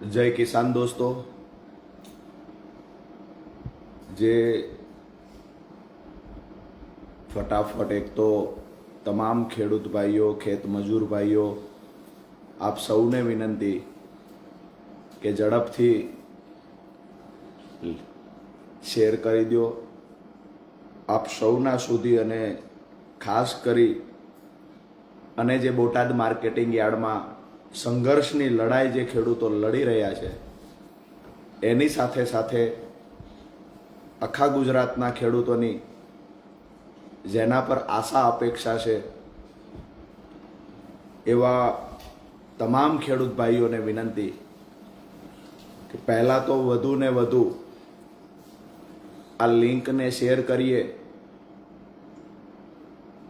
જય કિસાન દોસ્તો, જે ફટાફટ એક તો તમામ ખેડૂત ભાઈઓ, ખેત મજૂર ભાઈઓ, આપ સૌને વિનંતી કે ઝડપથી શેર કરી દો આપ સૌના સુધી, અને ખાસ કરી અને જે બોટાદ માર્કેટિંગ યાર્ડમાં સંઘર્ષની લડાઈ જે ખેડૂતો લડી રહ્યા છે એની સાથે સાથે આખા ગુજરાતના ખેડૂતોની જેના પર આશા અપેક્ષા છે એવા તમામ ખેડૂત ભાઈઓને વિનંતી કે પહેલાં તો વધુ ને વધુ આ લિંકને શેર કરીએ,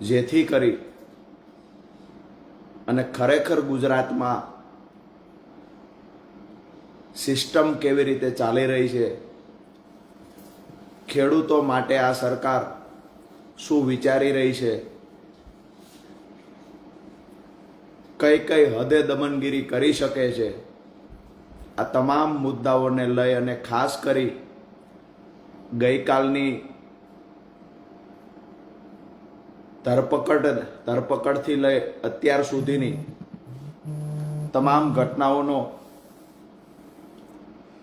જેથી કરી અને ખરેખર ગુજરાતમાં સિસ્ટમ કેવી રીતે ચાલી રહી છે, ખેડૂતો માટે આ સરકાર શું વિચારી રહી છે, કઈ કઈ હદે દમનગીરી કરી શકે છે, આ તમામ મુદ્દાઓને લઈ અને ખાસ કરી ગઈકાલની ધરપકડથી લઈ અત્યાર સુધીની તમામ ઘટનાઓનો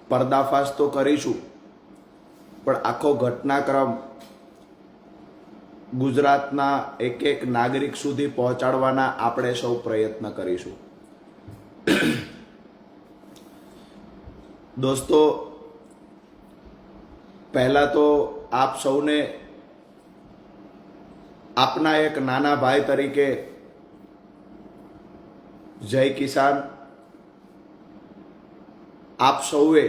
પર્દાફાશ તો કરીશું, પણ આખો ઘટનાક્રમ ગુજરાતના એક એક નાગરિક સુધી પહોંચાડવાના આપણે સૌ પ્રયત્ન કરીશું. દોસ્તો, પહેલા તો આપ સૌને આપના એક નાના ભાઈ તરીકે જય કિસાન. આપ સૌએ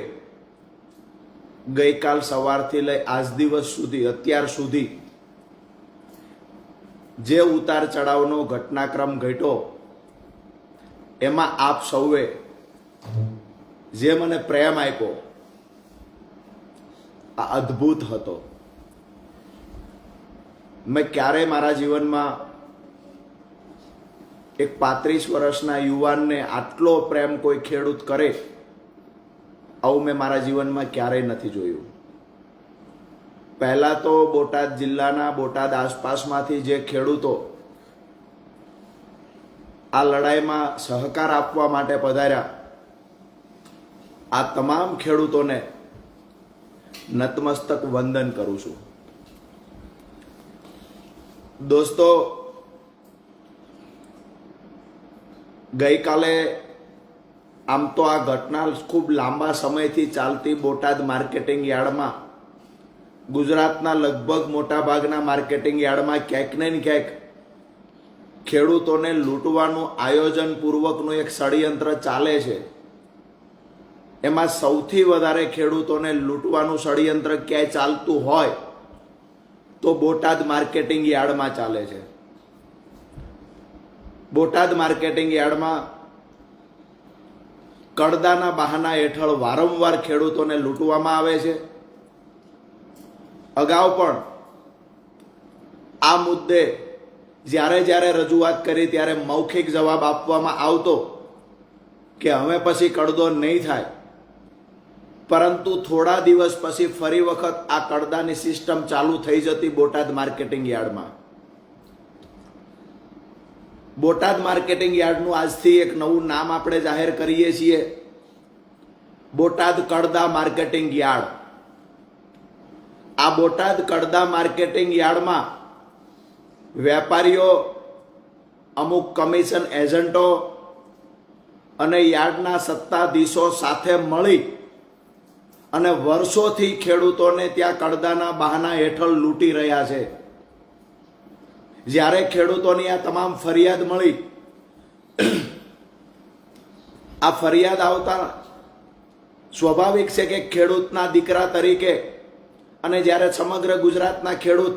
ગઈકાલ સવારથી લઈ આજ દિવસ સુધી, અત્યાર સુધી જે ઉતાર ચઢાવનો ઘટનાક્રમ ઘટ્યો એમાં આપ સૌએ જે મને પ્રેમ આપ્યો આ અદ્ભુત હતો. મેં ક્યારેય મારા જીવનમાં એક 35 વર્ષના યુવાનને આટલો પ્રેમ કોઈ ખેડૂત કરે આવું મેં મારા જીવનમાં ક્યારેય નથી જોયું. પહેલા તો બોટાદ જિલ્લાના, બોટાદ આસપાસમાંથી જે ખેડૂતો આ લડાઈમાં સહકાર આપવા માટે પધાર્યા, આ તમામ ખેડૂતોને નતમસ્તક વંદન કરું છું. દોસ્તો, ગઈકાલે આમ તો આ ઘટના ખૂબ લાંબા સમયથી ચાલતી બોટાદ માર્કેટિંગ યાર્ડમાં, ગુજરાતના લગભગ મોટાભાગના માર્કેટિંગ યાર્ડમાં ક્યાંક ને ક્યાંક ખેડૂતોને લૂંટવાનું આયોજનપૂર્વકનું એક ષડયંત્ર ચાલે છે. એમાં સૌથી વધારે ખેડૂતોને લૂંટવાનું ષડયંત્ર ક્યાંય ચાલતું હોય તો બોટાદ માર્કેટિંગ યાર્ડમાં ચાલે છે. બોટાદ માર્કેટિંગ યાર્ડમાં કડદાના બહાના હેઠળ વારંવાર ખેડૂતોને લૂંટવામાં આવે છે. અગાઉ પણ આ મુદ્દે જ્યારે રજૂઆત કરી ત્યારે મૌખિક જવાબ આપવામાં આવતો કે હવે પછી કડદો નહીં થાય, પરંતુ થોડા દિવસ પછી ફરી વખત આ કડદાની સિસ્ટમ ચાલુ થઈ જતી બોટાદ માર્કેટિંગ યાર્ડમાં. બોટાદ માર્કેટિંગ યાર્ડનું આજથી એક નવું નામ આપણે જાહેર કરીએ છીએ, બોટાદ કડદા માર્કેટિંગ યાર્ડ. આ બોટાદ કડદા માર્કેટિંગ યાર્ડમાં વેપારીઓ, અમુક કમિશન એજન્ટો અને યાર્ડના સત્તાધીશો સાથે મળી અને વર્ષોથી ખેડૂતોને ત્યાં કડદાના બહાના હેઠળ લૂંટી રહ્યા છે. જ્યારે ખેડૂતોની આ તમામ ફરિયાદ મળી, આ ફરિયાદ આવતા સ્વાભાવિક છે કે ખેડૂતના દીકરા તરીકે, અને જ્યારે સમગ્ર ગુજરાતના ખેડૂત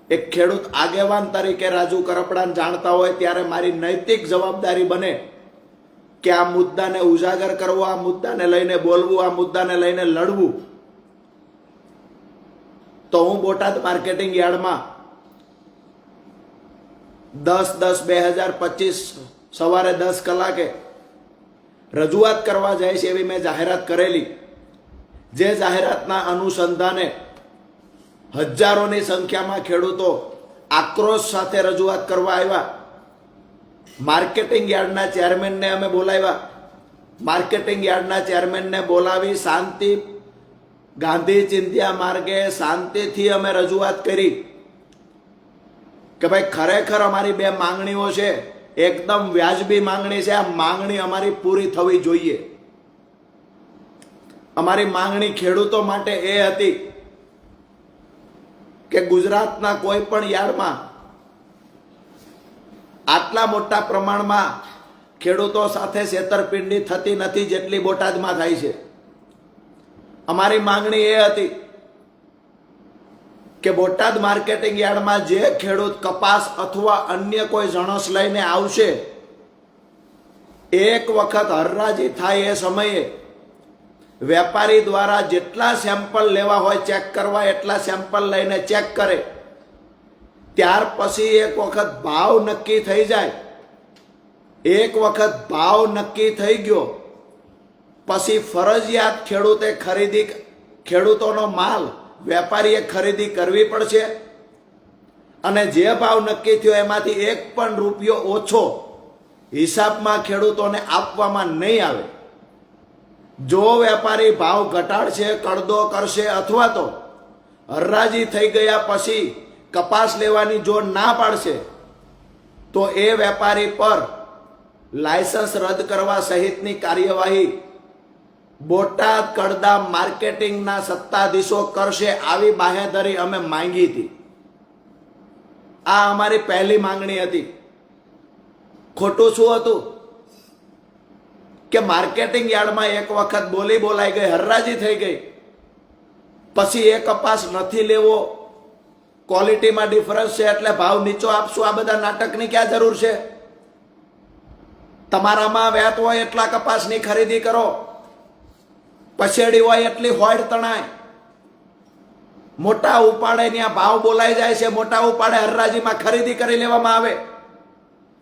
એક ખેડૂત આગેવાન તરીકે રાજુ કરપડાને જાણતા હોય, ત્યારે મારી નૈતિક જવાબદારી બને કે આ મુદ્દાને ઉજાગર કરવો, આ મુદ્દાને લઈને બોલવું, આ મુદ્દાને લઈને લડવું. તો હું બોટાદ માર્કેટિંગ યાર્ડમાં 10/10/2025 સવારે 10 કલાકે રજૂઆત કરવા જાય છે એવી મેં જાહેરાત કરેલી, જે જાહેરાતના અનુસંધાને હજારોની સંખ્યામાં ખેડૂતો આક્રોશ સાથે રજૂઆત કરવા આવ્યા. માર્કેટિંગ યાર્ડના ચેરમેનને અમે બોલાવ્યા. માર્કેટિંગ યાર્ડના ચેરમેનને બોલાવી શાંતિ ગાંધી ચિંધ્યા માર્ગે શાંતિથી અમે રજૂઆત કરી કે ભાઈ ખરેખર અમારી બે માંગણીઓ છે, એકદમ વ્યાજબી માંગણી છે, આ માંગણી અમારી પૂરી થવી જોઈએ. અમારી માંગણી ખેડૂતો માટે એ હતી કે ગુજરાતના કોઈ પણ યાર્ડમાં આટલા મોટા પ્રમાણમાં ખેડૂતો સાથે છેતરપિંડી થતી નથી જેટલી બોટાદમાં થાય છે. અમારી માંગણી એ હતી કે બોટાદ માર્કેટિંગ યાર્ડમાં જે ખેડૂત કપાસ અથવા અન્ય કોઈ જણસ લઈને આવશે, એક વખત હરરાજી થાય એ સમયે વેપારી દ્વારા જેટલા સેમ્પલ લેવા હોય ચેક કરવા એટલા સેમ્પલ લઈને ચેક કરે. ત્યાર પછી એક વખત ભાવ નક્કી થઈ જાય. એક વખત ભાવ નક્કી થઈ ગયો પછી ફરજિયાત ખેડૂતોનો માલ વેપારીએ ખરીદી કરવી પડશે અને જે ભાવ નક્કી થયો એમાંથી એક પણ રૂપિયો ઓછો હિસાબમાં ખેડૂતોને આપવામાં નહીં આવે. જો વેપારી ભાવ ઘટાડશે, કડદો કરશે અથવા તો હરરાજી થઈ ગયા પછી કપાસ લેવાની જો ના પાડશે તો એ વેપારી પર લાયસન્સ રદ કરવા સહિતની કાર્યવાહી બોટાદ કડદા માર્કેટિંગના સત્તાધીશો કરશે, આવી બાહેધરી અમે માંગી હતી. આ અમારી પહેલી માંગણી હતી. ખોટું શું હતું કે માર્કેટિંગ યાર્ડમાં એક વખત બોલી બોલાઈ ગઈ, હરરાજી થઈ ગઈ, પછી એ કપાસ નથી લેવો, ક્વોલિટીમાં ડિફરન્સ છે એટલે ભાવ નીચો આપશું. આ બધા નાટકની ક્યાં જરૂર છે? તમારામાં વેત હોય એટલા કપાસની ખરીદી કરો, પછેડી હોય એટલી હોડ તણાય. મોટા ઉપાડે ત્યાં ભાવ બોલાઈ જાય છે, મોટા ઉપાડે હરરાજીમાં ખરીદી કરી લેવામાં આવે.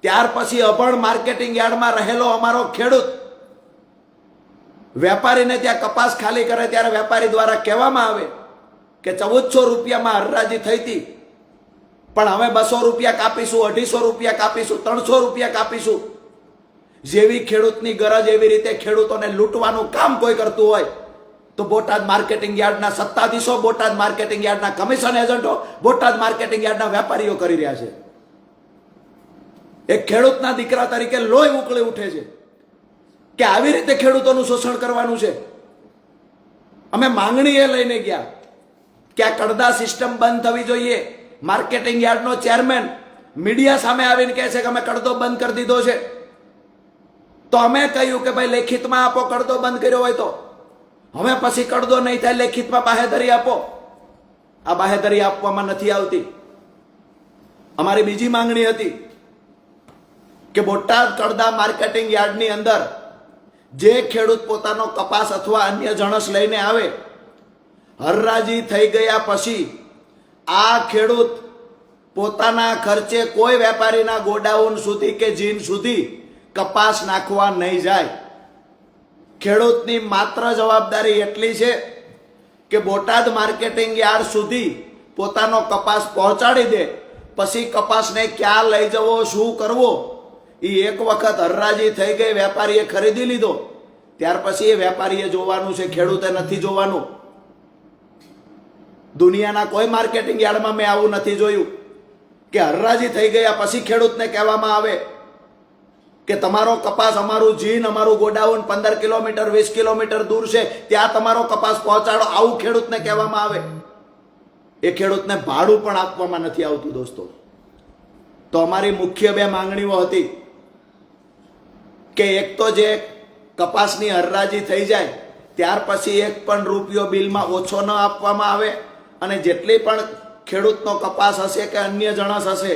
ત્યાર પછી અભણ માર્કેટિંગ યાર્ડમાં રહેલો અમારો ખેડૂત વેપારીને ત્યાં કપાસ ખાલી કરે ત્યારે વેપારી દ્વારા કહેવામાં આવે કે 1400 રૂપિયામાં હરરાજી થઈ હતી, પણ હવે 200 રૂપિયા કાપીશું, 250 રૂપિયા કાપીશું, 300 રૂપિયા કાપીશું. જેવી ખેડૂતની ગરજ એવી રીતે ખેડૂતોને લૂંટવાનું કામ કોઈ કરતું હોય તો બોટાદ માર્કેટિંગ યાર્ડના સત્તાધીશો, બોટાદ માર્કેટિંગ યાર્ડના કમિશન એજન્ટો, બોટાદ માર્કેટિંગ યાર્ડના વેપારીઓ કરી રહ્યા છે. એક ખેડૂતના દીકરા તરીકે લોહી ઉકળી ઉઠે છે કે આવી રીતે ખેડૂતોનું શોષણ કરવાનું છે. અમે માંગણી એ લઈને ગયા કે આ કડદા સિસ્ટમ બંધ થવી જોઈએ. માર્કેટિંગ યાર્ડનો ચેરમેન મીડિયા સામે આવીને કહે છે કે અમે કડદો બંધ કરી દીધો છે. તો અમે કહ્યું કે ભાઈ લેખિતમાં આપો, કડદો બંધ કર્યો હોય તો. હવે પછી કડદો નહીં થાય, લેખિતમાં બાહેધરી આપો. આ બાહેધરી આપવામાં નથી આવતી. અમારી બીજી માંગણી હતી કે બોટાદ કડદા માર્કેટિંગ યાર્ડની અંદર જે ખેડૂત પોતાનો કપાસ અથવા અન્ય જણસ લઈને આવે, હરરાજી થઈ ગયા પછી આ ખેડૂત પોતાના ખર્ચે કોઈ વેપારીના ગોડાઉન સુધી કે જીન સુધી કપાસ નાખવા નહીં જાય. ખેડૂતની માત્ર જવાબદારી એટલી છે કે બોટાદ માર્કેટિંગ યાર્ડ સુધી પોતાનો કપાસ પહોંચાડી દે. પછી કપાસને ક્યાં લઈ જવો, શું કરવો, એ એક વખત હરરાજી થઈ ગઈ, વેપારીએ ખરીદી લીધો, ત્યાર પછી એ વેપારીએ જોવાનું છે, ખેડૂતે નથી જોવાનું. દુનિયાના કોઈ માર્કેટિંગ યાર્ડમાં મેં આવું નથી જોયું કે હરરાજી થઈ ગયા પછી ખેડૂતને કહેવામાં આવે કે તમારો કપાસ, અમારું જીન, અમારું ગોડાઉન 15 કિલોમીટર 20 કિલોમીટર દૂર છે, ત્યાં તમારો કપાસ પહોંચાડો, આવું ખેડૂતને કહેવામાં આવે. એ ખેડૂતને ભાડું પણ આપવામાં નથી આવતું દોસ્તો. તો અમારી મુખ્ય બે માંગણીઓ હતી કે એક તો જે કપાસની હરરાજી થઈ જાય ત્યાર પછી એક પણ રૂપિયો બિલમાં ઓછો ન આપવામાં આવે, અને જેટલી પણ ખેડૂતનો કપાસ હશે કે અન્ય જણસ હશે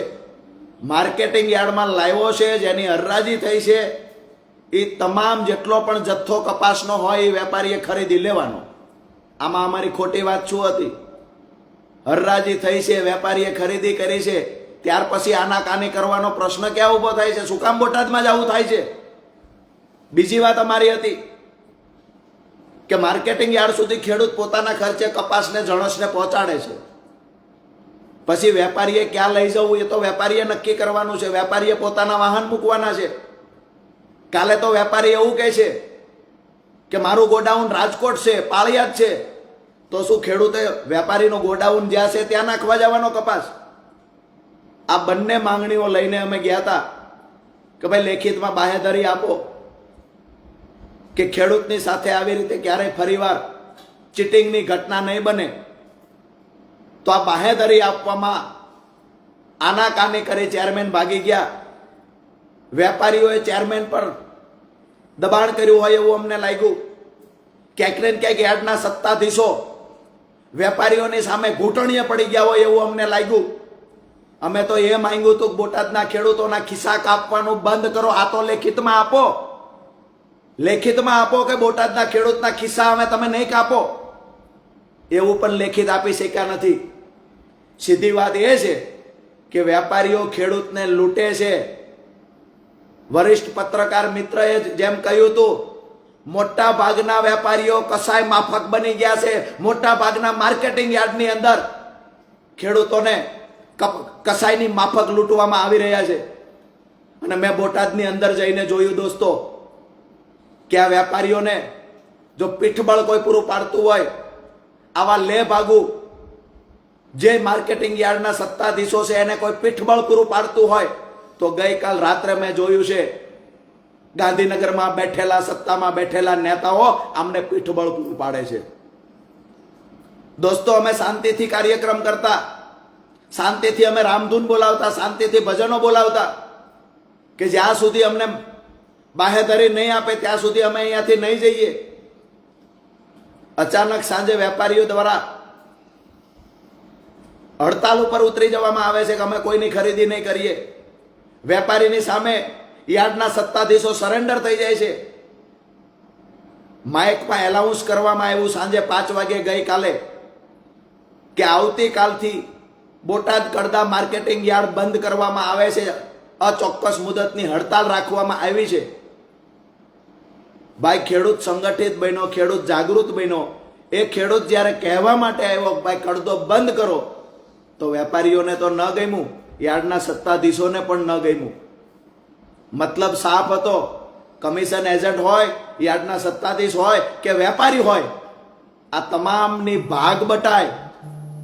માર્કેટિંગ યાર્ડમાં લાવ્યો છે, જેની હરરાજી થઈ છે, એ તમામ જેટલો પણ જથ્થો કપાસનો હોય એ વેપારીએ ખરીદી લેવાનો. આમાં અમારી ખોટી વાત શું હતી? હરરાજી થઈ છે, વેપારીએ ખરીદી કરી છે, ત્યાર પછી આનાકાની કરવાનો પ્રશ્ન ક્યાં ઊભો થાય છે? શું કામ બોટાદમાં જ આવું થાય છે? બીજી વાત અમારી હતી કે માર્કેટિંગ યાર્ડ સુધી ખેડૂત પોતાના ખર્ચે કપાસને જણસને પહોંચાડે છે, પછી વેપારીએ ક્યાં લઈ જવું એ તો વેપારીએ નક્કી કરવાનું છે. વેપારીએ પોતાના વાહન મૂકવાના છે. કાલે તો વેપારી એવું કહે છે કે મારું ગોડાઉન રાજકોટ છે, પાળિયાદ છે, તો શું ખેડૂતે વેપારીનું ગોડાઉન જ્યાં છે ત્યાં નાખવા જવાનો કપાસ? આ બંને માંગણીઓ લઈને અમે ગયા હતા કે ભાઈ લેખિતમાં બાહેધરી આપો કે ખેડૂતની સાથે આવી રીતે ક્યારેય ફરીવાર ચીટિંગની ઘટના નહીં બને. તો આ બાહેધરી આપવામાં આનાકાની કરી ચેરમેન ભાગી ગયા. વેપારીઓએ ચેરમેન પર દબાણ કર્યું હોય એવું અમને લાગ્યું. ક્યાંક ને ક્યાંક યાર્ડના સત્તાધીશો વેપારીઓની સામે ઘૂંટણીએ પડી ગયા હોય એવું અમને લાગ્યું. અમે તો એ માંગ્યું હતું કે બોટાદના ખેડૂતોના ખિસ્સા કાપવાનું બંધ કરો. આ તો લેખિતમાં આપો, લેખિતમાં આપો કે બોટાદના ખેડૂતના ખિસ્સા અમે તમે નહીં કાપો. એવું પણ લેખિત આપી શક્યા નથી. સીધી વાત એ છે કે વેપારીઓ ખેડૂતને લૂંટે છે. વરિષ્ઠ પત્રકાર મિત્રએ જેમ કહ્યું હતું, મોટા ભાગના વેપારીઓ કસાય માફક બની ગયા છે. મોટા ભાગના માર્કેટિંગ યાર્ડની અંદર ખેડૂતોને કસાયની માફક લૂંટવામાં આવી રહ્યા છે. અને મેં બોટાદની અંદર જઈને જોયું દોસ્તો કે આ વેપારીઓને જો પીઠબળ કોઈ પૂરું પાડતું હોય, આવા લે ભાગુ જે માર્કેટિંગ યાર્ડના સત્તાધીશો છે એને કોઈ પીઠબળ પૂરું પાડતું હોય તો ગઈકાલ રાત્રે મેં જોયું છે ગાંધીનગરમાં બેઠેલા સત્તામાં બેઠેલા નેતાઓ આમને પીઠબળ પૂરું પાડે છે. દોસ્તો અમે શાંતિથી કાર્યક્રમ કરતા, શાંતિથી અમે રામધૂન બોલાવતા, શાંતિથી ભજનો બોલાવતા કે જ્યાં સુધી અમને બાહેધરી નહીં આપે ત્યાં સુધી અમે અહીંયાથી નહીં જઈએ. અચાનક સાંજે વેપારીઓ દ્વારા હડતાલ ઉપર ઉતરી જવામાં આવે છે કે અમે કોઈની ખરીદી નહીં કરીએ. વેપારીની સામે યાર્ડના સત્તાધીશો સરેન્ડર થઈ જાય છે. માઇકમાં એલાઉન્સ કરવામાં આવ્યું સાંજે 5 વાગે ગઈકાલે કે આવતીકાલથી બોટાદ કડદા માર્કેટિંગ યાર્ડ બંધ કરવામાં આવે છે. અચોક્કસ મુદતની હડતાલ રાખવામાં આવી છે. ભાઈ ખેડૂત સંગઠિત બન્યો, ખેડૂત જાગૃત બન્યો. એ ખેડૂત જ્યારે કહેવા માટે આવ્યો ભાઈ કડદો બંધ કરો, તો વેપારીઓને તો ન ગમ્યું, યાર્ડના સત્તાધીશોને પણ ન ગમ્યું. મતલબ સાફ હતો, કમિશન એજન્ટ હોય, યાર્ડના સત્તાધીશ હોય કે વેપારી હોય, આ તમામની ભાગ બટાય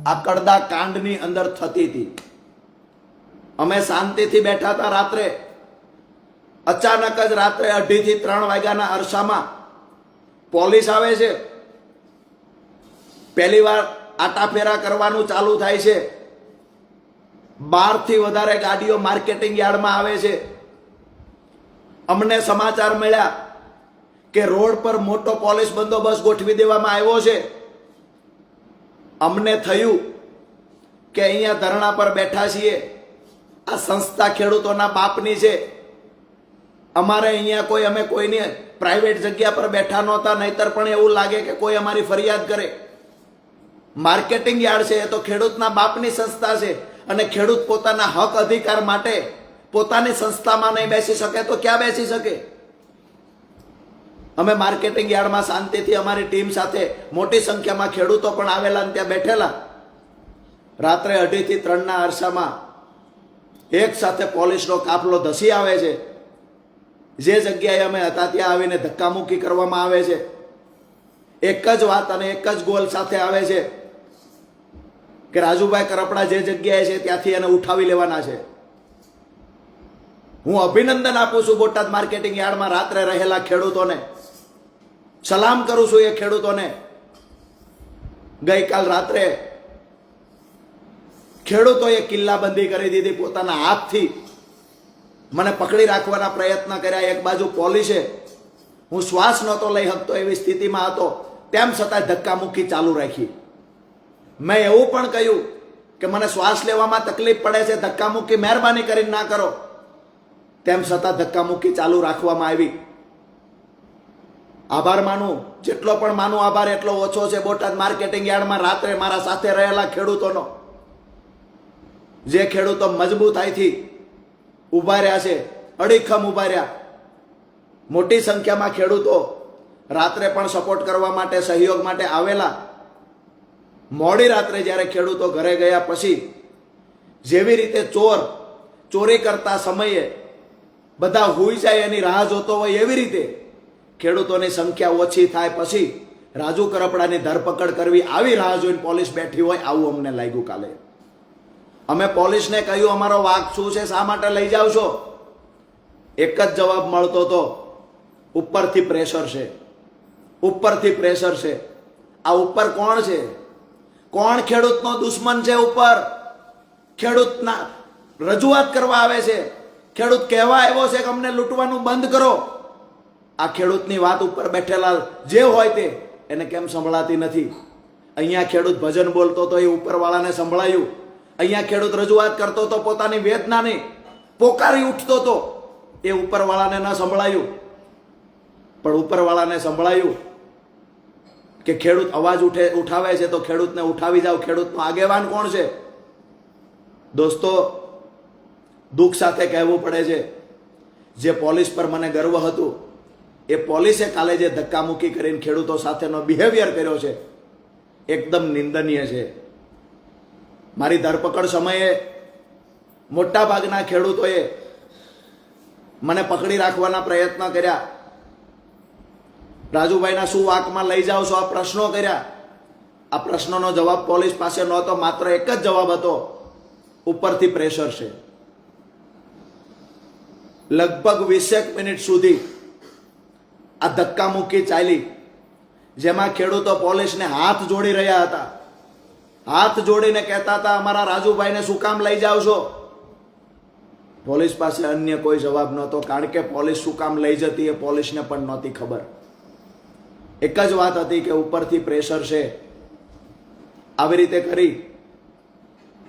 આ કડદા કાંડની અંદર થતી હતી. અમે શાંતિથી બેઠા હતા. રાત્રે અચાનક જ રાત્રે 2:30 થી 3 વાગ્યાના અરસામાં પોલીસ આવે છે. પહેલી વાર આટાફેરા કરવાનું ચાલુ થાય છે. 12 થી વધારે ગાડીઓ માર્કેટિંગ યાર્ડમાં આવે છે. અમને સમાચાર મળ્યા કે રોડ પર મોટો પોલીસ બંદોબસ્ત ગોઠવી દેવામાં આવ્યો છે. અમને થયું કે અહીંયા ધરણા પર બેઠા છીએ, આ સંસ્થા ખેડૂતોના બાપની છે. અમારે અહીંયા કોઈ અમે કોઈની પ્રાઇવેટ જગ્યા પર બેઠા નહોતા, નહીતર પણ એવું લાગે કે કોઈ અમારી ફરિયાદ કરે. માર્કેટિંગ યાર્ડ છે એ તો ખેડૂતના બાપની સંસ્થા છે અને ખેડૂત પોતાના હક અધિકાર માટે પોતાની સંસ્થામાં નહીં બેસી શકે તો ક્યાં બેસી શકે? અમે માર્કેટિંગ યાર્ડમાં શાંતિથી અમારી ટીમ સાથે મોટી સંખ્યામાં ખેડૂતો પણ આવેલા અને ત્યાં બેઠેલા. રાત્રે 2:30 થી 3ના અરસામાં એક સાથે પોલીસનો કાફલો ધસી આવે છે. જે જગ્યાએ અમે હતા ત્યાં આવીને ધક્કામુક્કી કરવામાં આવે છે. એક જ વાત અને એક જ ગોલ સાથે આવે છે કે રાજુભાઈ કરપડા જે જગ્યાએ છે ત્યાંથી એને ઉઠાવી લેવાના છે. હું અભિનંદન આપું છું બોટાદ માર્કેટિંગ યાર્ડમાં રાત્રે રહેલા ખેડૂતોને, સલામ કરું છું એ ખેડૂતોને. ગઈકાલ રાત્રે ખેડૂતોએ કિલ્લાબંધી કરી દીધી પોતાના હાથથી. મને પકડી રાખવાના પ્રયત્ન કર્યા. એક બાજુ પોલીસે, હું શ્વાસ નહોતો લઈ શકતો એવી સ્થિતિમાં હતો, તેમ છતાં ધક્કામુક્કી ચાલુ રાખી. મેં એવું પણ કહ્યું કે મને શ્વાસ લેવામાં તકલીફ પડે છે, ધક્કામુક્કી મહેરબાની કરીને ના કરો. તેમ છતાં ધક્કામુક્કી ચાલુ રાખવામાં આવી. આભાર માનું, જેટલો પણ માનું આભાર એટલો ઓછો છે બોટાદ માર્કેટિંગ યાર્ડમાં રાત્રે મારા સાથે રહેલા ખેડૂતોનો. જે ખેડૂતો મજબૂતાઈથી ઉભા રહ્યા છે, અડીખમ ઉભા રહ્યા, મોટી સંખ્યામાં ખેડૂતો રાત્રે પણ સપોર્ટ કરવા માટે, સહયોગ માટે આવેલા. મોડી રાત્રે જ્યારે ખેડૂતો ઘરે ગયા પછી જેવી રીતે ચોરી કરતા સમયે બધા હુઈ જાય એની રાહ જોતો હોય, એવી રીતે ખેડૂતોની સંખ્યા ઓછી થાય પછી રાજુ કરપડાની ધરપકડ કરવી, આવી રાહ જોઈને પોલીસ બેઠી હોય, આવું અમને લાગ્યું કાલે. અમે પોલીસને કહ્યું અમારો વાંક શું છે, શા માટે લઈ જાવ છો? એક જ જવાબ મળતો હતો, ઉપરથી પ્રેશર છે, ઉપરથી પ્રેશર છે. આ ઉપર કોણ છે? કોણ ખેડૂતનો દુશ્મન છે? ઉપર ખેડૂતના રજૂઆત કરવા આવે છે, ખેડૂત કહેવા આવ્યો છે કે અમને લૂંટવાનું બંધ કરો. આ ખેડૂતની વાત ઉપર બેઠેલા જે હોય તે એને કેમ સંભળાતી નથી? અહીંયા ખેડૂત ભજન બોલતો તો એ ઉપરવાળાને સંભળાયું. અહીંયા ખેડૂત રજૂઆત કરતો તો પોતાની વેદનાની પોકારી ઉઠતો તો એ ઉપરવાળાને ન સંભળાયું. પણ ઉપરવાળાને સંભળાયું કે ખેડૂત અવાજ ઉઠાવે છે તો ખેડૂતને ઉઠાવી જાવ. ખેડૂતનો આગેવાન કોણ છે? દોસ્તો, દુઃખ સાથે કહેવું પડે છે, જે પોલીસ પર મને ગર્વ હતું, એ પોલીસે કાલે જે ધક્કામુક્કી કરીને ખેડૂતો સાથેનો બિહેવિયર કર્યો છે એકદમ નિંદનીય છે. મારી ધરપકડ સમયે મોટા ભાગના ખેડૂતોએ મને પકડી રાખવાના પ્રયત્ન કર્યા. રાજુભાઈના શું વાંકમાં લઈ જાઓ છો? આ પ્રશ્નો કર્યા. આ પ્રશ્નોનો જવાબ પોલીસ પાસે નહોતો. માત્ર એક જ જવાબ હતો, ઉપરથી પ્રેશર છે. લગભગ 20 મિનિટ સુધી આ ધક્કામુક્કી ચાલી, જેમાં ખેડૂતો પોલીસને હાથ જોડી રહ્યા હતા. હાથ જોડીને કહેતા હતા, અમારા રાજુભાઈને શું કામ લઈ જાઓ છો? પોલીસ પાસે અન્ય કોઈ જવાબ નહોતો, કારણ કે પોલીસ શું કામ લઈ જતી એ પોલીસને પણ નહોતી ખબર. એક જ વાત હતી કે ઉપરથી પ્રેશર છે. આવી રીતે કરી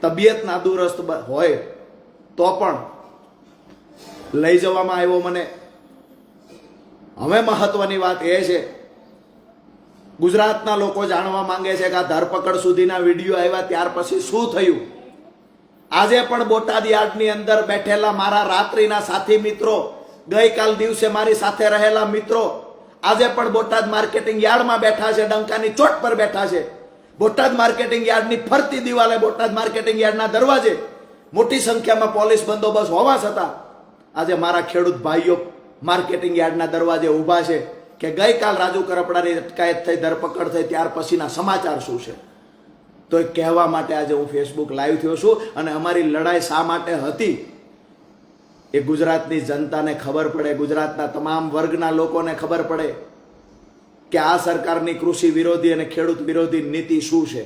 તબિયત નાદુરસ્ત હોય તો પણ લઈ જવામાં આવ્યો મને. હવે મહત્વની વાત એ છે, ગુજરાતના લોકો જાણવા માંગે છે કે આ ધરપકડ સુધીના વિડીયો આવ્યા ત્યાર પછી શું થયું. આજે પણ બોટાદ યાર્ડની અંદર બેઠેલા મારા રાત્રિના સાથી મિત્રો, ગઈકાલ દિવસે મારી સાથે રહેલા મિત્રો આજે પણ બોટાદ માર્કેટિંગ યાર્ડમાં બેઠા છે, ડંકાની ચોટ પર બેઠા છે. બોટાદ માર્કેટિંગ યાર્ડની ફરતી દિવાલે, બોટાદ માર્કેટિંગ યાર્ડના દરવાજે મોટી સંખ્યામાં પોલીસ બંદોબસ્ત હોવા છતાં આજે મારા ખેડૂત ભાઈઓ માર્કેટિંગ યાર્ડના દરવાજે ઊભા છે કે ગઈકાલ રાજુ કરપડાની અટકાયત થઈ, ધરપકડ થઈ, ત્યાર પછીના સમાચાર શું છે. તો એ કહેવા માટે આજે હું ફેસબુક લાઈવ થયો છું. અને અમારી લડાઈ શા માટે હતી એ ગુજરાતની જનતાને ખબર પડે, ગુજરાતના તમામ વર્ગના લોકોને ખબર પડે કે આ સરકારની કૃષિ વિરોધી અને ખેડૂત વિરોધી નીતિ શું છે,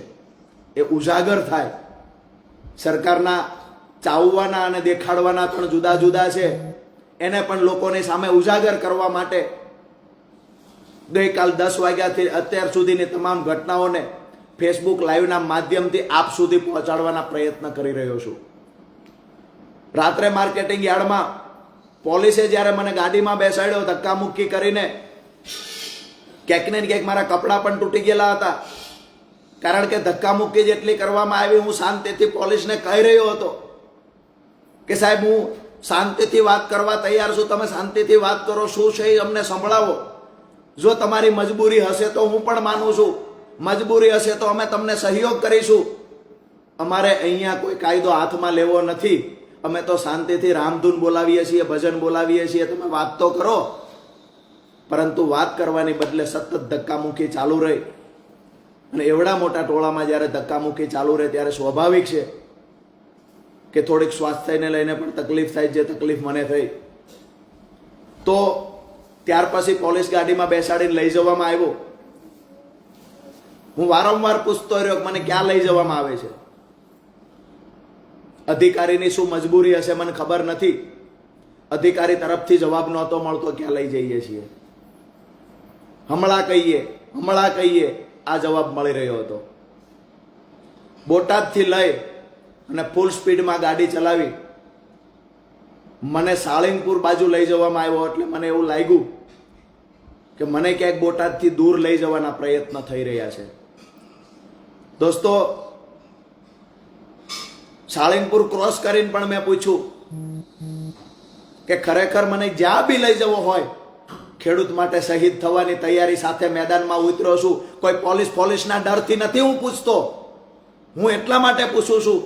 એ ઉજાગર થાય. સરકારના ચાવવાના અને દેખાડવાના પણ જુદા જુદા છે, એને પણ લોકોની સામે ઉજાગર કરવા માટે ગઈકાલ 10 વાગ્યાથી અત્યાર સુધીની તમામ ઘટનાઓને ફેસબુક લાઈવના માધ્યમથી આપ સુધી પહોંચાડવાના પ્રયત્ન કરી રહ્યો છું. રાત્રે માર્કેટિંગ યાર્ડમાં પોલીસે જ્યારે મને ગાડીમાં બેસાડ્યો ધક્કામુક્કી કરીને, ક્યાંક ને ક્યાંક મારા કપડાં પણ તૂટી ગયેલા હતા, કારણ કે ધક્કામુક્કી જેટલી કરવામાં આવી. હું શાંતિથી પોલીસને કહી રહ્યો હતો કે સાહેબ, હું શાંતિથી વાત કરવા તૈયાર છું, તમે શાંતિથી વાત કરો, શું છે એ અમને સંભળાવો. જો તમારી મજબૂરી હશે તો હું પણ માનું છું, મજબૂરી હશે તો અમે તમને સહયોગ કરીશું. અમારે અહીંયા કોઈ કાયદો હાથમાં લેવો નથી. અમે તો શાંતિથી રામધૂન બોલાવીએ છીએ, ભજન બોલાવીએ છીએ, તમે વાત તો કરો. પરંતુ વાત કરવાની બદલે સતત ધક્કામુક્કી ચાલુ રહી. અને એવડા મોટા ટોળામાં જ્યારે ધક્કામુક્કી ચાલુ રહે ત્યારે સ્વાભાવિક છે કે થોડીક સ્વાસ્થ્યને લઈને પણ તકલીફ થાય, જે તકલીફ મને થઈ. તો ત્યાર પછી પોલીસ ગાડીમાં બેસાડીને લઈ જવામાં આવ્યો. હું વારંવાર પૂછતો રહ્યો કે મને ક્યાં લઈ જવામાં આવે છે. અધિકારીની શું મજબૂરી હશે મને ખબર નથી. અધિકારી તરફથી જવાબ નહોતો મળતો ક્યાં લઈ જઈએ છીએ. હમણાં કહીએ આ જવાબ મળી રહ્યો હતો. બોટાદથી લઈ અને ફૂલ સ્પીડમાં ગાડી ચલાવી મને સાળીંગપુર બાજુ લઈ જવામાં આવ્યો. એટલે મને એવું લાગ્યું કે મને ક્યાંક બોટાદથી દૂર લઈ જવાના પ્રયત્ન થઈ રહ્યા છે. દોસ્તો, સાળીંગપુર ક્રોસ કરીને પણ મેં પૂછ્યું કે ખરેખર મને જ્યાં બી લઈ જવો હોય ખેડૂત માટે શહીદ થવાની તૈયારી સાથે મેદાનમાં ઉતર્યો છું. કોઈ પોલીસના ડરથી નથી હું પૂછતો. હું એટલા માટે પૂછું છું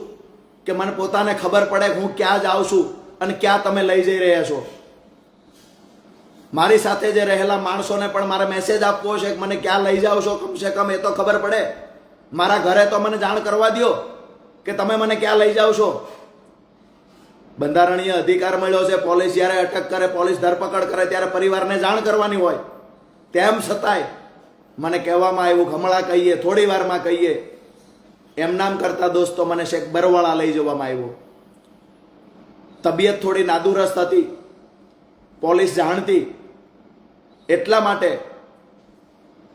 કે મને પોતાને ખબર પડે કે હું ક્યાં જાઉં છું અને ક્યાં તમે લઈ જઈ રહ્યા છો. મારી સાથે જે રહેલા માણસોને પણ મારે મેસેજ આપવો છે કે મને ક્યાં લઈ જાઓ છો, કમસે કમ એ તો ખબર પડે. મારા ઘરે તો મને જાણ કરવા દો કે તમે મને ક્યાં લઈ જાઓ છો. બંધારણીય અધિકાર મળ્યો છે. પોલીસ જ્યારે અટક કરે, પોલીસ ધરપકડ કરે ત્યારે પરિવારને જાણ કરવાની હોય. તેમ છતાંય મને કહેવામાં આવ્યું, હમણાં કહીએ, થોડી વારમાં કહીએ. એમ નામ કરતા દોસ્તો મને શેખ બરવાળા લઈ જવામાં આવ્યો. તબિયત થોડી નાદુરસ્ત હતી, પોલીસ જાણતી, એટલા માટે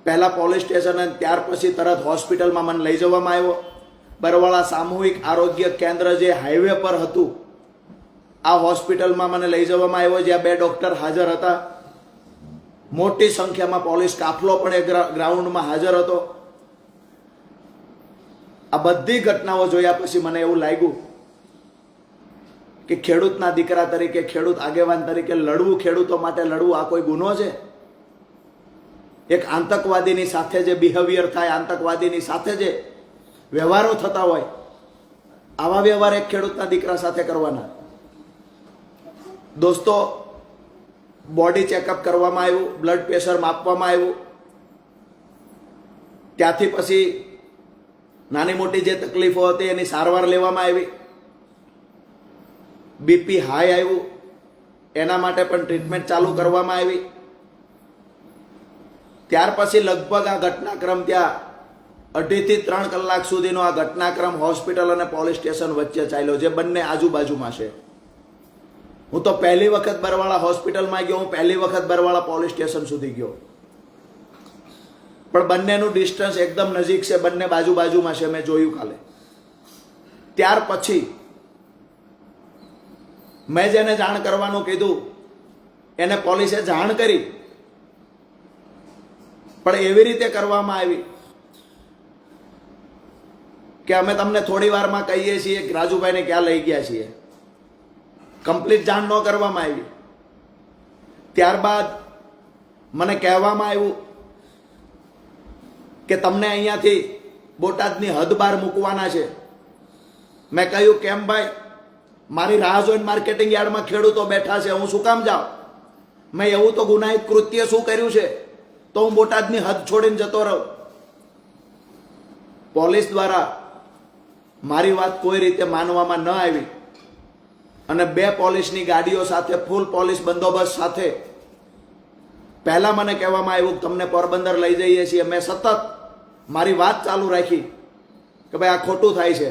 પહેલા પોલીસ સ્ટેશન અને ત્યાર પછી તરત હોસ્પિટલમાં મને લઈ જવામાં આવ્યો. બરવાળા સામૂહિક આરોગ્ય કેન્દ્ર જે હાઈવે પર હતું, આ હોસ્પિટલમાં મને લઈ જવામાં આવ્યો, જ્યાં 2 ડોક્ટર હાજર હતા. મોટી સંખ્યામાં પોલીસ કાફલો પણ એ ગ્રાઉન્ડમાં હાજર હતો. આ બધી ઘટનાઓ જોયા પછી મને એવું લાગ્યું કે ખેડૂતના દીકરા તરીકે, ખેડૂત આગેવાન તરીકે લડવું, ખેડૂતો માટે લડવું, આ કોઈ ગુનો છે? એક આતંકવાદીની સાથે જે બિહેવિયર થાય, આતંકવાદીની સાથે જે વ્યવહારો થતા હોય, આવા વ્યવહાર એક ખેડૂતના દીકરા સાથે કરવાના. દોસ્તો, બોડી ચેકઅપ કરવામાં આવ્યું, બ્લડ પ્રેશર માપવામાં આવ્યું. ત્યાંથી પછી નાની મોટી જે તકલીફો હતી એની સારવાર લેવામાં આવી. બીપી હાઈ આવ્યું, એના માટે પણ ટ્રીટમેન્ટ ચાલુ કરવામાં આવી. ત્યાર પછી લગભગ આ ઘટનાક્રમ ત્યાં 2.5 થી 3 કલાક સુધીનો આ ઘટનાક્રમ હોસ્પિટલ અને પોલીસ સ્ટેશન વચ્ચે ચાલ્યો, જે બંને આજુબાજુમાં છે. હું તો પહેલી વખત બરવાળા હોસ્પિટલમાં ગયો, હું પહેલી વખત બરવાળા પોલીસ સ્ટેશન સુધી ગયો. પણ બંનેનું ડિસ્ટન્સ એકદમ નજીક છે, બંને બાજુમાં છે, મેં જોયું કાલે. ત્યાર પછી મેં જેને જાણ કરવાનું કીધું એને પોલીસે જાણ કરી, પણ એવી રીતે કરવામાં આવી કે અમે તમને થોડી વારમાં કહીએ છીએ કે રાજુભાઈને ક્યાં લઈ ગયા છીએ. કમ્પ્લીટ જાણ ન કરવામાં આવી. ત્યારબાદ મને કહેવામાં આવ્યું કે તમને અહીંયાથી બોટાદની હદ બહાર મૂકવાના છે. મેં કહ્યું, કેમ ભાઈ? મારી રાહ જોઈને માર્કેટિંગ યાર્ડમાં ખેડૂતો બેઠા છે, હું શું કામ જાઉં? મેં એવું તો ગુનાહિત કૃત્ય શું કર્યું છે તો હું બોટાદની હદ છોડીને જતો રહું? પોલીસ દ્વારા મારી વાત કોઈ રીતે માનવામાં ન આવી અને 2 પોલીસની ગાડીઓ સાથે, ફૂલ પોલીસ બંદોબસ્ત સાથે પહેલા મને કહેવામાં આવ્યું કે તમને પોરબંદર લઈ જઈએ છીએ. મેં સતત મારી વાત ચાલુ રાખી કે ભાઈ આ ખોટું થાય છે.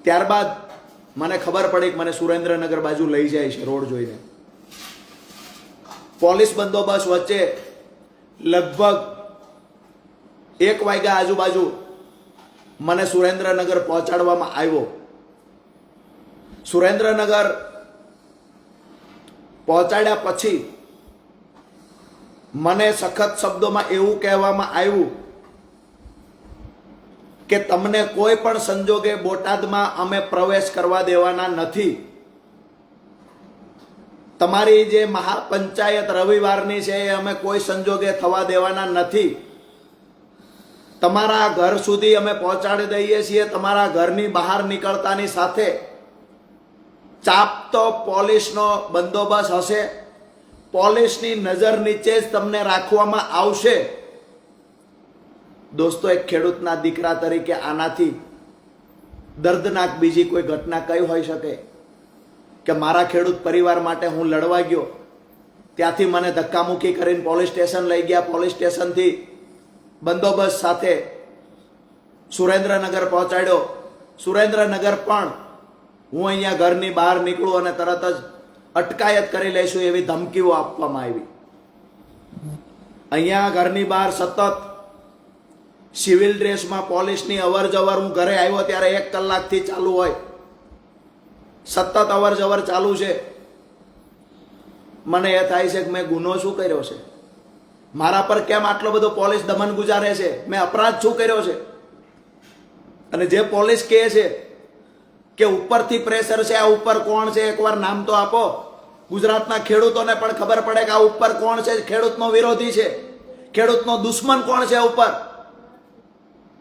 ત્યારબાદ મને ખબર પડી કે મને સુરેન્દ્રનગર બાજુ લઈ જાય છે રોડ જોઈને. પોલીસ બંદોબસ્ત વચ્ચે લગભગ 1 વાગ્યા આજુબાજુ મને સુરેન્દ્રનગર પહોંચાડવામાં આવ્યો. સુરેન્દ્રનગર પહોંચાડ્યા પછી મને સખત શબ્દોમાં એવું કહેવામાં આવ્યું કે તમને કોઈ પણ સંજોગે બોટાદમાં અમે પ્રવેશ કરવા દેવાના નથી. તમારી જે મહાપંચાયત રવિવારની છે એ અમે કોઈ સંજોગે થવા દેવાના નથી. તમારા ઘર સુધી અમે પહોંચાડી દઈએ છીએ. તમારા ઘરની બહાર નીકળતાની સાથે ચાપતો પોલીસનો બંદોબસ્ત હશે. પોલીસની નજર નીચે જ તમને રાખવામાં આવશે. દોસ્તો, એક ખેડૂતના દીકરા તરીકે આનાથી દર્દનાક બીજી કોઈ ઘટના કઈ હોઈ શકે કે મારા ખેડૂત પરિવાર માટે હું લડવા ગયો, ત્યાંથી મને ધક્કામુક્કી કરીને પોલીસ સ્ટેશન લઈ ગયા. પોલીસ સ્ટેશનથી બંદોબસ્ત સાથે સુરેન્દ્રનગર પહોંચાડ્યો. સુરેન્દ્રનગર પણ હું અહીંયા ઘરની બહાર નીકળું અને તરત જ અટકાયત કરી લઈશું એવી ધમકીઓ આપવામાં આવી. અહીંયા ઘરની બહાર સતત સિવિલ ડ્રેસમાં પોલીસની અવર જવર, હું ઘરે આવ્યો ત્યારે 1 કલાકથી ચાલુ હોય, સતત અવર જવર ચાલુ છે. મને એ થાય છે કે મેં ગુનો શું કર્યો છે? મારા પર કેમ આટલો બધો પોલીસ દમન ગુજારે છે? મેં અપરાધ શું કર્યો છે? અને જે પોલીસ કહે છે કે ઉપરથી પ્રેશર છે, આ ઉપર કોણ છે, એકવાર નામ તો આપો. ગુજરાતના ખેડૂતોને પણ ખબર પડે કે આ ઉપર કોણ છે, ખેડૂતનો વિરોધી છે, ખેડૂતનો દુશ્મન કોણ છે ઉપર.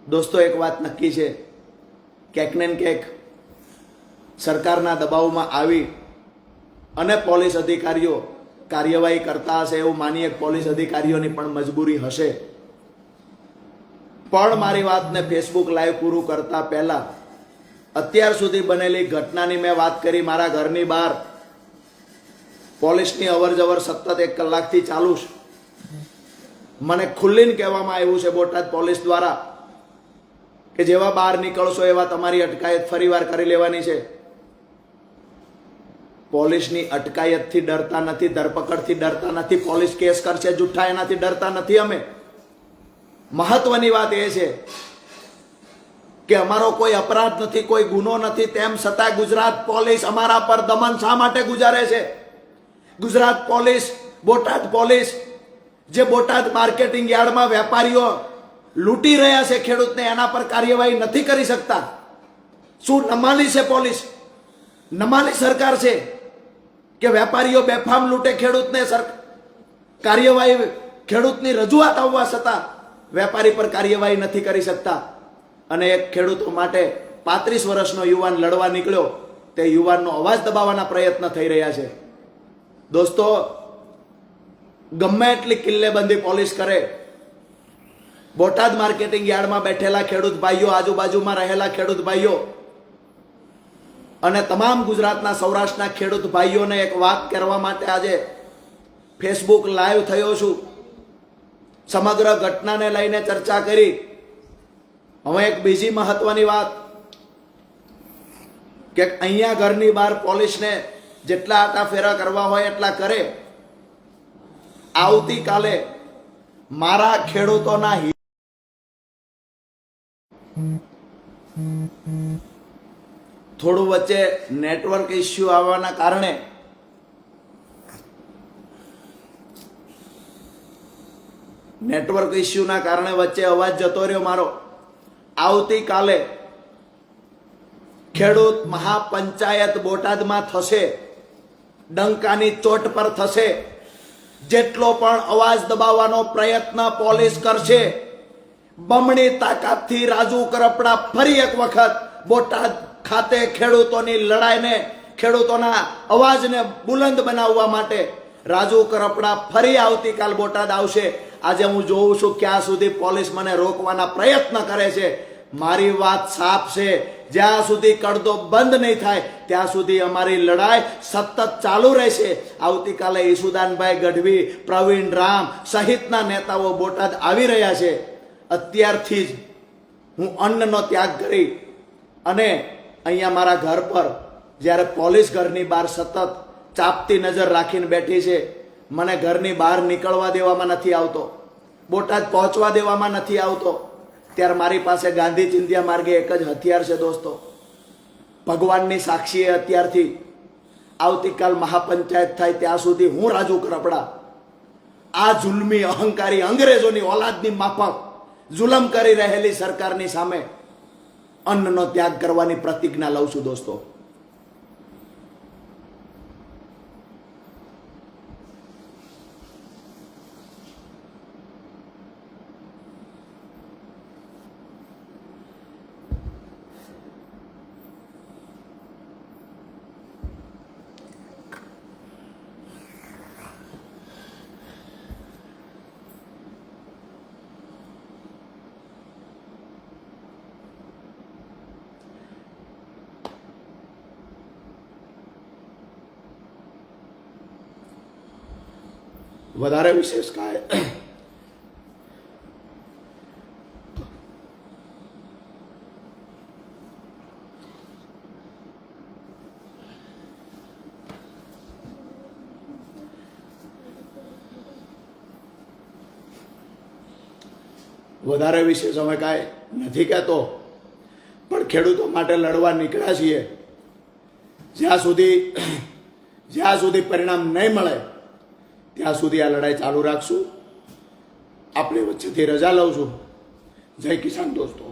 દોસ્તો, એક વાત નક્કી છે, ક્યાંક ને ક્યાંક સરકારના દબાવમાં આવી અને પોલીસ અધિકારીઓ કાર્યવાહી કરતા હશે એવું માનીએ. પોલીસ અધિકારીઓની પણ મજબૂરી હશે. પણ મારી વાતને ફેસબુક લાઈવ પૂરું કરતા પહેલા અત્યાર સુધી બનેલી ઘટનાની મેં વાત કરી. મારા ઘરની બહાર પોલીસની અવરજવર સતત 1 કલાકથી ચાલુ છે. મને ખુલ્લીને કહેવામાં આવ્યું છે બોટાદ પોલીસ દ્વારા કે જેવા બહાર નીકળશો એવા તમારી અટકાયત ફરીવાર કરી લેવાની છે. પોલીસની અટકાયતથી ડરતા નથી, ધરપકડથી ડરતા નથી, પોલીસ કેસ કરશે જુઠ્ઠા એનાથી ડરતા નથી અમે. મહત્વની વાત એ છે કે અમારો કોઈ અપરાધ નથી, કોઈ ગુનો નથી, તેમ છતાં ગુજરાત પોલીસ અમારા પર દમન શા માટે ગુજારે છે? ગુજરાત પોલીસ, બોટાદ પોલીસ, જે બોટાદ માર્કેટિંગ યાર્ડમાં વેપારીઓ લૂંટી રહ્યા છે ખેડૂતને, એના પર કાર્યવાહી નથી કરી શકતા. શું નમાલી છે પોલીસ? નમાલી સરકાર છે કે વેપારીઓ બેફામ લૂંટે ખેડૂતને? કાર્યવાહી, ખેડૂતની રજૂઆત આવવા છતાં વેપારી પર કાર્યવાહી નથી કરી શકતા. અને એક ખેડૂતો માટે 35 વર્ષનો યુવાન લડવા નીકળ્યો, તે યુવાનનો અવાજ દબાવવાના પ્રયત્ન થઈ રહ્યા છે. દોસ્તો, ગમે એટલી કિલ્લેબંધી પોલીસ કરે, બોટાદ માર્કેટિંગ યાર્ડમાં બેઠેલા ખેડૂત ભાઈઓ, આજુબાજુમાં રહેલા ખેડૂત ભાઈઓ અને તમામ ગુજરાતના સૌરાષ્ટ્રના ખેડૂત ભાઈઓને એક વાત કરવા માટે આજે ફેસબુક લાઈવ થયો છું. સમગ્ર ઘટનાને લઈને ચર્ચા કરી. હવે એક બીજી મહત્વની વાત કે અહીંયા ઘરની બહાર પોલીસને જેટલા આટા ફેરા કરવા હોય એટલા કરે. આવતીકાલે મારા ખેડૂતોના થોડું વચ્ચે નેટવર્ક ઇસ્યુ આવવાના કારણે વચ્ચે અવાજ જતો રહ્યો મારો. આવતીકાલે ખેડૂત મહાપંચાયત બોટાદમાં થશે, ડંકાની ચોટ પર થશે. જેટલો પણ અવાજ દબાવવાનો પ્રયત્ન પોલીસ કરશે, બમણી તાકાતથી રાજુ કરપડા ફરી એક વખત બોટાદ ખાતે ખેડૂતોની લડાઈને, ખેડૂતોના અવાજને બુલંદ બનાવવા માટે રાજુ કરપડા ફરી આવતીકાલ બોટાદ આવશે. આજે હું જોઉં છું ક્યાં સુધી પોલીસ મને રોકવાના પ્રયત્ન કરે છે. મારી વાત સાફ છે, જ્યાં સુધી કડદો બંધ નહીં થાય ત્યાં સુધી અમારી લડાઈ સતત ચાલુ રહેશે. આવતીકાલે ઈસુદાનભાઈ ગઢવી, પ્રવીણ રામ સહિતના નેતાઓ બોટાદ આવી રહ્યા છે. અત્યારથી જ હું અન્નનો ત્યાગ કરી અને અહીંયા મારા ઘર પર જ્યારે પોલીસ ઘરની બહાર સતત ચાપતી નજર રાખીને બેઠી છે, મને ઘરની બહાર નીકળવા દેવામાં નથી આવતો, બોટાદ પહોંચવા દેવામાં નથી આવતો, ત્યારે મારી પાસે ગાંધી ચિંધ્યા માર્ગે એક જ હથિયાર છે દોસ્તો. ભગવાનની સાક્ષીએ અત્યારથી આવતીકાલ મહાપંચાયત થાય ત્યાં સુધી હું રાજુ કરપડા આ જુલ્મી અહંકારી અંગ્રેજોની ઓલાદની માફક જુલમ કરી રહેલી સરકારની સામે અન્નનો ત્યાગ કરવાની પ્રતિજ્ઞા લઉં છું દોસ્તો. વધારે વિશેષ કાંઈ અમે કાંઈ નથી કહેતો, પણ ખેડૂતો માટે લડવા નીકળ્યા છીએ. જ્યાં સુધી પરિણામ નહીં મળે ત્યાં સુધી આ લડાઈ ચાલુ રાખશું. આપણે વચ્ચેથી રજા લઉં છું. જય કિસાન દોસ્તો.